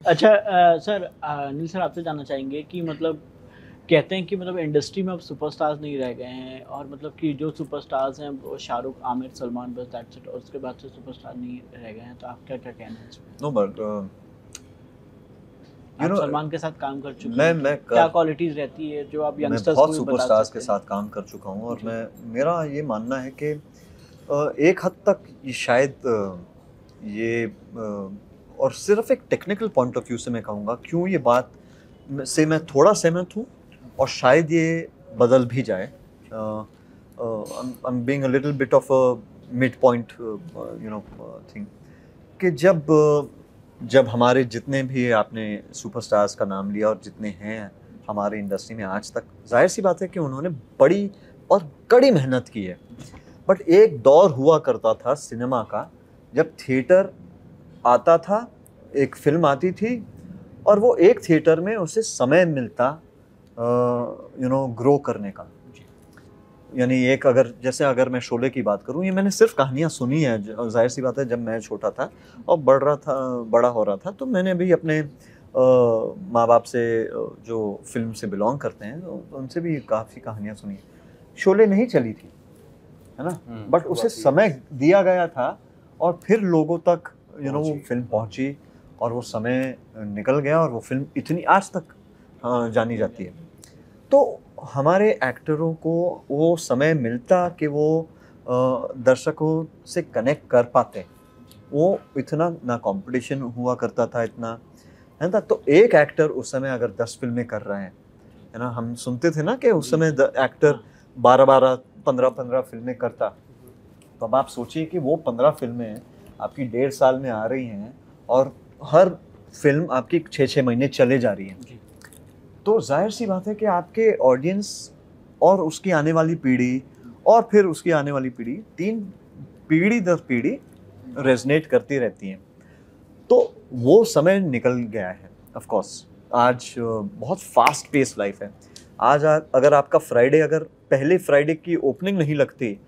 अच्छा sir Anil sir आपसे जानना चाहेंगे कि मतलब कहते हैं कि मतलब इंडस्ट्री में अब सुपरस्टार्स नहीं रह गए हैं और मतलब कि जो सुपरस्टार्स हैं वो शाहरुख, आमिर, सलमान, बस दैट्स इट, और उसके बाद से सुपरस्टार नहीं रह गए हैं, तो आपका क्या कहना है इसमें? नो बट यू आप नो, सलमान के साथ काम कर चुके मैं हैं, तो मैं क्या कर क्वालिटीज़ रहती है जो आप मैं यंगस्टर्स को बहुत भी बता सुपरस्टार्स के सकते हैं? साथ काम कर चुका हूँ, और जी। मैं मेरा ये मानना है कि एक हद तक ये शायद ये और सिर्फ एक टेक्निकल पॉइंट ऑफ व्यू से मैं कहूँगा क्यों ये बात से मैं थोड़ा सहमत हूँ, और शायद ये बदल भी जाए। I'm being a little bit of a midpoint, thing, कि जब हमारे जितने भी आपने सुपरस्टार्स का नाम लिया और जितने हैं हमारे इंडस्ट्री में आज तक, जाहिर सी बात है कि उन्होंने बड़ी और कड़ी मेहनत की है। बट एक दौर हुआ करता था सिनेमा का, जब थिएटर आता था, एक फिल्म आती थी और वो एक थिएटर में उसे समय मिलता ग्रो करने का। यानी एक अगर जैसे अगर मैं शोले की बात करूं, ये मैंने सिर्फ कहानियां सुनी है, जाहिर सी बात है जब मैं छोटा था और बड़ा हो रहा था, तो मैंने भी अपने माँ बाप से जो फिल्म से बिलोंग करते हैं तो उनसे भी काफ़ी कहानियां सुनी है। शोले नहीं चली थी, है ना, बट उसे समय दिया गया था और फिर लोगों तक वो फिल्म पहुंची और वो समय निकल गया और वो फिल्म इतनी आज तक जानी जाती है। तो हमारे एक्टरों को वो समय मिलता कि वो दर्शकों से कनेक्ट कर पाते। वो इतना ना कंपटीशन हुआ करता था इतना, है ना, तो एक एक्टर उस समय अगर 10 फिल्में कर रहे हैं, है ना, हम सुनते थे ना कि उस समय एक्टर 12-12 15-15 फिल्में करता। तो अब आप सोचिए कि वो 15 फिल्में आपकी 1.5 साल में आ रही हैं और हर फिल्म आपकी 6-6 महीने चले जा रही है। तो जाहिर सी बात है कि आपके ऑडियंस और उसकी आने वाली पीढ़ी और फिर उसकी आने वाली पीढ़ी, 3 पीढ़ी दर पीढ़ी रेजनेट करती रहती हैं। तो वो समय निकल गया है। ऑफ कोर्स आज बहुत फास्ट पेस लाइफ है। आज अगर आपका फ्राइडे, अगर पहले फ्राइडे की ओपनिंग नहीं लगती,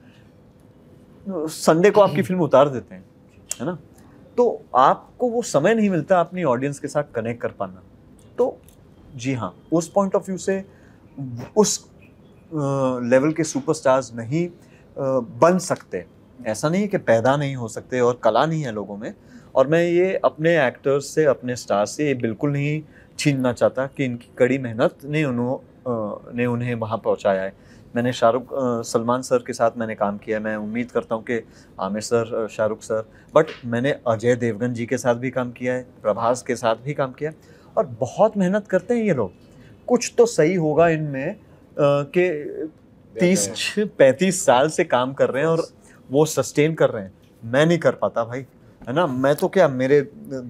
संडे को आपकी फिल्म उतार देते हैं, है ना। तो आपको वो समय नहीं मिलता अपनी ऑडियंस के साथ कनेक्ट कर पाना। तो जी हाँ, उस पॉइंट ऑफ व्यू से उस लेवल के सुपरस्टार्स नहीं बन सकते। ऐसा नहीं है कि पैदा नहीं हो सकते और कला नहीं है लोगों में। और मैं ये अपने एक्टर्स से, अपने स्टार्स से ये बिल्कुल नहीं छीनना चाहता कि इनकी कड़ी मेहनत ने उन्हें वहाँ पहुँचाया है। मैंने सलमान सर के साथ मैंने काम किया, मैं उम्मीद करता हूँ कि Aamir sir, Shahrukh sir, but मैंने अजय देवगन जी के साथ भी काम किया है, प्रभास के साथ भी काम किया है, और बहुत मेहनत करते हैं ये लोग। कुछ तो सही होगा इनमें कि 30-35 साल से काम कर रहे हैं और वो सस्टेन कर रहे हैं। मैं नहीं कर पाता भाई, है ना। मैं तो क्या, मेरे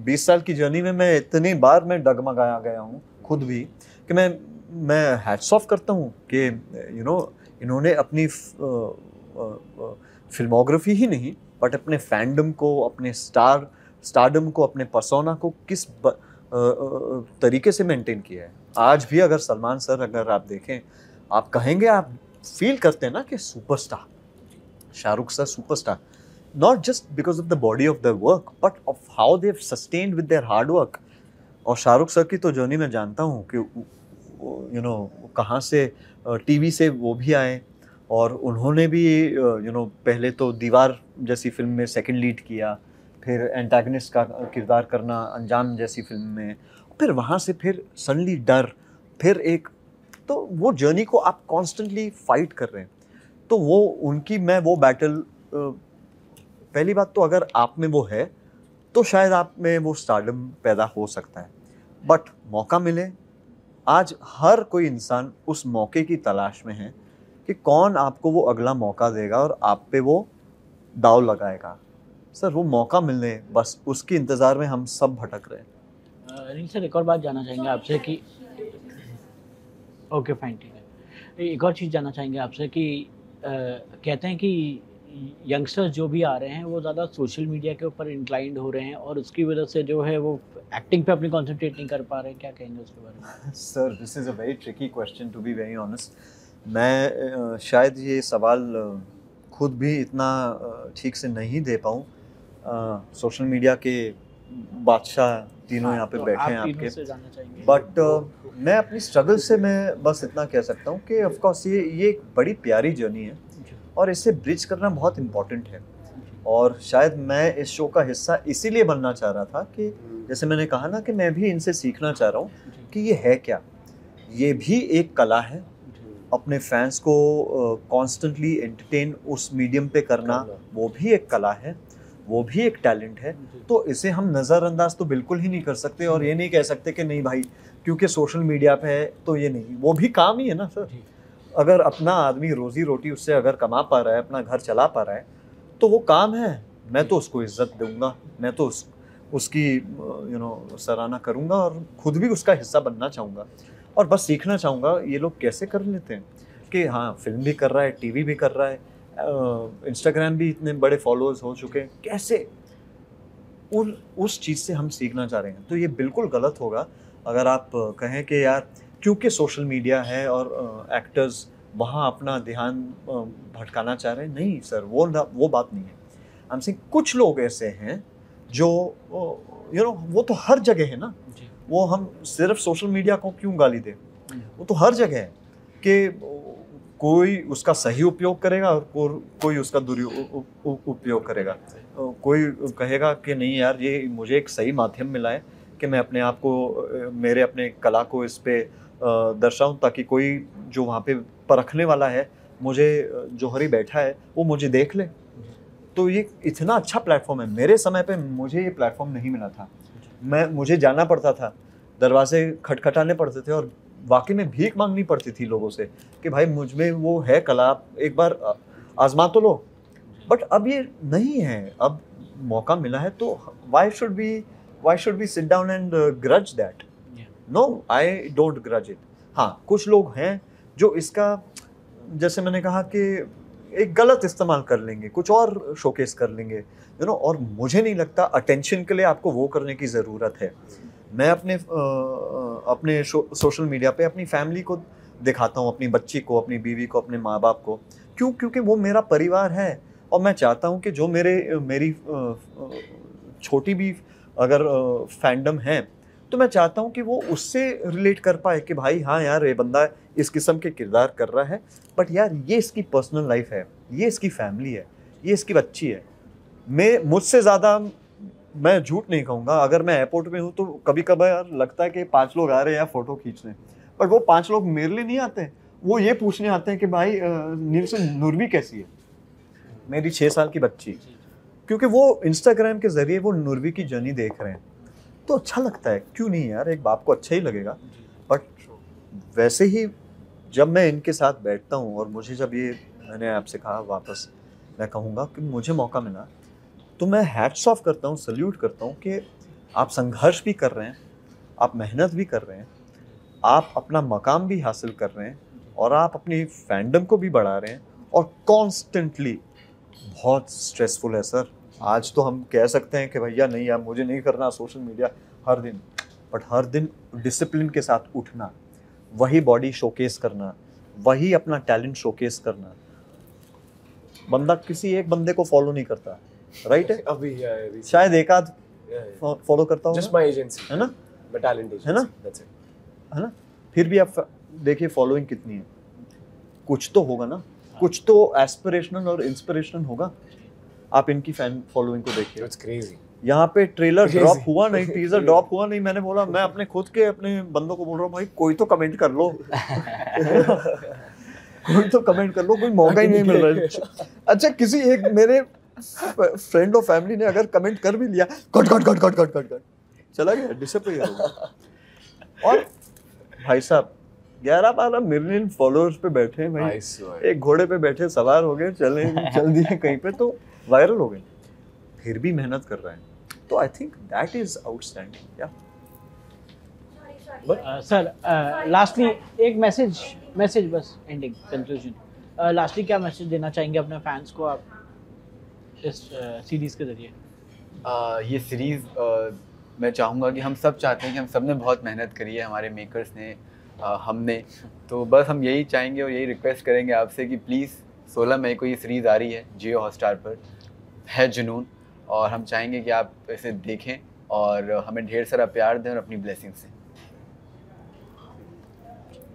20 साल की जर्नी में मैं इतनी बार मैं डगमगाया गया हूँ खुद भी, कि मैं हैट्स ऑफ करता हूँ कि इन्होंने अपनी फिल्मोग्राफी ही नहीं, बट अपने फैंडम को, अपने स्टारडम को, अपने पर्सोना को किस तरीके से मेंटेन किया है। आज भी अगर सलमान सर अगर आप देखें, आप कहेंगे, आप फील करते हैं ना कि superstar, Shahrukh sir superstar, not just because of the body of the work but of how they have sustained with their hard work. और शाहरुख सर की तो जर्नी मैं जानता हूँ कि कहाँ से टीवी से वो भी आए और उन्होंने भी पहले तो दीवार जैसी फिल्म में सेकंड लीड किया, फिर एंटागनिस्ट का किरदार करना अंजाम जैसी फिल्म में, फिर वहाँ से फिर सडनली डर, फिर एक, तो वो जर्नी को आप कॉन्स्टेंटली फाइट कर रहे हैं। तो वो उनकी, मैं वो बैटल, पहली बात तो अगर आप में वो है तो शायद आप में वो स्टारडम पैदा हो सकता है, बट मौका मिले, आज हर कोई इंसान उस मौके की तलाश में है कि कौन आपको वो अगला मौका देगा और आप पे वो दाव लगाएगा। सर वो मौका मिलने, बस उसके इंतज़ार में हम सब भटक रहे हैं। अनिल सर एक और बात जानना चाहेंगे आपसे कि ओके फाइन, ठीक है। एक और चीज़ जानना चाहेंगे आपसे कि कहते हैं कि यंगस्टर्स जो भी आ रहे हैं वो ज़्यादा सोशल मीडिया के ऊपर इंक्लाइंड हो रहे हैं और उसकी वजह से जो है वो एक्टिंग पे अपनी कंसंट्रेट नहीं कर पा रहे हैं, क्या कहेंगे उसके बारे में? Sir this is a very tricky question, to be very honest. मैं शायद ये सवाल खुद भी इतना ठीक से नहीं दे पाऊँ। सोशल मीडिया के बादशाह तीनों यहाँ पे तो बैठे हैं आप तीनों आपके। से जानना चाहेंगे। बट मैं अपनी स्ट्रगल से मैं बस इतना कह सकता हूँ कि ऑफ कोर्स ये एक बड़ी प्यारी जर्नी है जी, और इसे ब्रिज करना बहुत इम्पोर्टेंट है। जी, और शायद मैं इस शो का हिस्सा इसीलिए बनना चाह रहा था कि जैसे मैंने कहा ना कि मैं भी इनसे सीखना चाह रहा हूँ जी, कि ये है क्या। ये भी एक कला है, जी, अपने फैंस को कॉन्स्टेंटली एंटरटेन उस मीडियम पे करना, वो भी एक कला है, वो भी एक टैलेंट है। जी, तो इसे हम नज़रअंदाज तो बिल्कुल ही नहीं कर सकते और ये नहीं कह सकते कि नहीं भाई क्योंकि सोशल मीडिया पे है तो ये नहीं, वो भी काम ही है ना सर। जी, अगर अपना आदमी रोजी रोटी उससे अगर कमा पा रहा है, अपना घर चला पा रहा है, तो वो काम है। मैं तो उसको इज्जत दूंगा, मैं तो उसकी सराहना करूंगा और खुद भी उसका हिस्सा बनना चाहूँगा और बस सीखना चाहूँगा ये लोग कैसे कर लेते हैं कि हाँ फिल्म भी कर रहा है, टीवी भी कर रहा है, इंस्टाग्राम भी इतने बड़े फॉलोअर्स हो चुके हैं, कैसे उस चीज़ से हम सीखना चाह रहे हैं। तो ये बिल्कुल गलत होगा अगर आप कहें कि यार क्योंकि सोशल मीडिया है और एक्टर्स वहाँ अपना ध्यान भटकाना चाह रहे हैं। नहीं सर, वो बात नहीं है। आई एम सेइंग कुछ लोग ऐसे हैं जो वो तो हर जगह है ना। जी, वो हम सिर्फ सोशल मीडिया को क्यों गाली दें, वो तो हर जगह है कि कोई उसका सही उपयोग करेगा और कोई उसका उपयोग करेगा। कोई कहेगा कि नहीं यार ये मुझे एक सही माध्यम मिला है कि मैं अपने आप को मेरे अपने कला को इस पे दर्शाऊं ताकि कोई जो वहाँ पे परखने वाला है, मुझे जौहरी बैठा है, वो मुझे देख ले। तो ये इतना अच्छा प्लेटफॉर्म है। मेरे समय पे मुझे ये प्लेटफॉर्म नहीं मिला था। मुझे जाना पड़ता था, दरवाजे खटखटाने पड़ते थे और वाकई में भीख मांगनी पड़ती थी लोगों से कि भाई मुझ में वो है कला, आप एक बार आजमा तो लो। बट अब ये नहीं है, अब मौका मिला है तो why should we sit down and grudge that? No, I don't grudge it. हाँ, कुछ लोग हैं जो इसका जैसे मैंने कहा कि एक गलत इस्तेमाल कर लेंगे, कुछ और शोकेस कर लेंगे, और मुझे नहीं लगता अटेंशन के लिए आपको वो करने की ज़रूरत है। मैं अपने सोशल मीडिया पे अपनी फैमिली को दिखाता हूँ, अपनी बच्ची को, अपनी बीवी को, अपने माँ बाप को। क्यों? क्योंकि वो मेरा परिवार है और मैं चाहता हूँ कि जो मेरी छोटी भी अगर फैंडम है तो मैं चाहता हूँ कि वो उससे रिलेट कर पाए कि भाई हाँ यार ये बंदा इस किस्म के किरदार कर रहा है, बट यार ये इसकी पर्सनल लाइफ है, ये इसकी फैमिली है, ये इसकी बच्ची है। मुझसे ज़्यादा मैं झूठ नहीं कहूँगा, अगर मैं एयरपोर्ट में हूँ तो कभी कभार लगता है कि 5 लोग आ रहे हैं यार फ़ोटो खींचने, बट वो 5 लोग मेरे लिए नहीं आते, वो ये पूछने आते हैं कि भाई नील से नुरवी कैसी है, मेरी 6 साल की बच्ची, क्योंकि वो इंस्टाग्राम के ज़रिए वो नुरवी की जर्नी देख रहे हैं। तो अच्छा लगता है, क्यों नहीं यार, एक बाप को अच्छा ही लगेगा। बट वैसे ही जब मैं इनके साथ बैठता हूँ और मुझे जब ये मैंने आपसे कहा वापस मैं कहूँगा कि मुझे मौका मिला तो मैं हैट्स ऑफ करता हूँ, सल्यूट करता हूँ कि आप संघर्ष भी कर रहे हैं, आप मेहनत भी कर रहे हैं, आप अपना मकाम भी हासिल कर रहे हैं और आप अपनी फैंडम को भी बढ़ा रहे हैं और कॉन्स्टेंटली। बहुत स्ट्रेसफुल है सर। आज तो हम कह सकते हैं कि भैया नहीं यार मुझे नहीं करना सोशल मीडिया हर दिन, बट हर दिन डिसिप्लिन के साथ उठना, वही बॉडी शोकेस करना, वही अपना टैलेंट शोकेस करना। बंदा किसी एक बंदे को फॉलो नहीं करता, राइट है? अभी शायद एक आध फॉलो करता जस्ट होगा, माय एजेंसी है ना, माय टैलेंट एजेंसी, है ना? दैट्स इट, है ना? फिर भी आप देखिए फॉलोइंग कितनी है, कुछ तो होगा ना, कुछ तो एस्पिरेशनल और इंस्पिरेशनल होगा। आप इनकी फैन फॉलोइंग को देखिए, इट्स क्रेजी। यहाँ पे ट्रेलर Crazy. ड्रॉप हुआ नहीं, टीजर ड्रॉप हुआ नहीं, मैंने बोला मैं अपने खुद के अपने बंदों को बोल रहा हूँ भाई कोई तो कमेंट कर लो कोई तो कमेंट कर लो, कोई मौका ही नहीं मिल रहा है। अच्छा किसी एक मेरे फ्रेंड और फैमिली ने अगर कमेंट कर भी लिया, cut cut cut cut cut cut cut चला गया, डिसअपीयर हो गया। और भाई साहब 11-12 मिलियन फॉलोअर्स पे बैठे हैं भाई, एक घोड़े पे बैठे सवार हो गए, चल दिए कहीं पे तो वायरल हो गए, फिर भी मेहनत कर रहे हैं। तो I think that is outstanding. या सर लास्टली एक मैसेज बस एंडिंग कंक्लूजन, लास्टली क्या मैसेज देना चाहेंगे अपने फैंस को आप इस सीरीज के जरिए? ये सीरीज़ मैं चाहूँगा कि हम सब चाहते हैं कि हम सब ने बहुत मेहनत करी है, हमारे मेकर्स ने, हमने, तो बस हम यही चाहेंगे और यही रिक्वेस्ट करेंगे आपसे कि प्लीज़ 16 मई को ये सीरीज़ आ रही है जियो हॉटस्टार पर, है जुनून, और हम चाहेंगे कि आप इसे देखें और हमें ढेर सारा प्यार दें और अपनी ब्लेसिंग्स दें।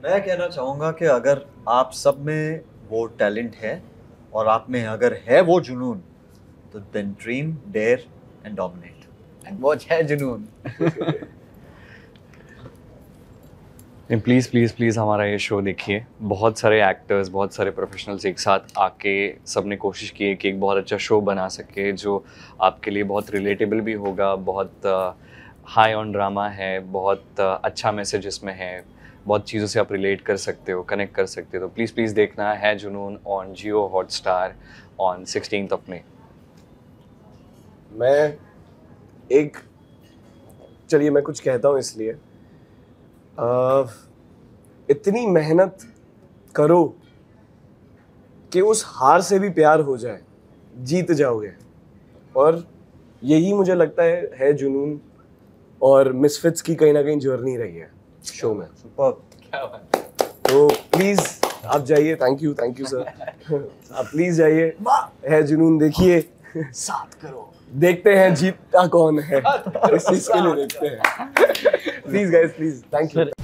मैं कहना चाहूँगा कि अगर आप सब में वो टैलेंट है और आप में अगर है वो जुनून, तो then dream, dare and dominate. And watch है जुनून। प्लीज़ प्लीज़ प्लीज़ हमारा ये शो देखिए। बहुत सारे एक्टर्स, बहुत सारे प्रोफेशनल्स एक साथ आके सब ने कोशिश की है कि एक बहुत अच्छा शो बना सके जो आपके लिए बहुत रिलेटेबल भी होगा, बहुत हाई ऑन ड्रामा है, बहुत अच्छा मैसेज इसमें है, बहुत चीज़ों से आप रिलेट कर सकते हो, कनेक्ट कर सकते हो। तो प्लीज़ प्लीज़ देखना है जुनून on Jio Hotstar on 16th May। मैं चलिए मैं कुछ कहता हूँ इसलिए इतनी मेहनत करो कि उस हार से भी प्यार हो जाए, जीत जाओगे। और यही मुझे लगता है जुनून और मिसफिट्स की कहीं ना कहीं जर्नी रही है शो में। तो प्लीज आप जाइए। Thank you sir. आप प्लीज जाइए, है जुनून देखिए, साथ करो, देखते हैं जीतता कौन है, इस चीज के लिए देखते हैं। Please guys, please, thank you.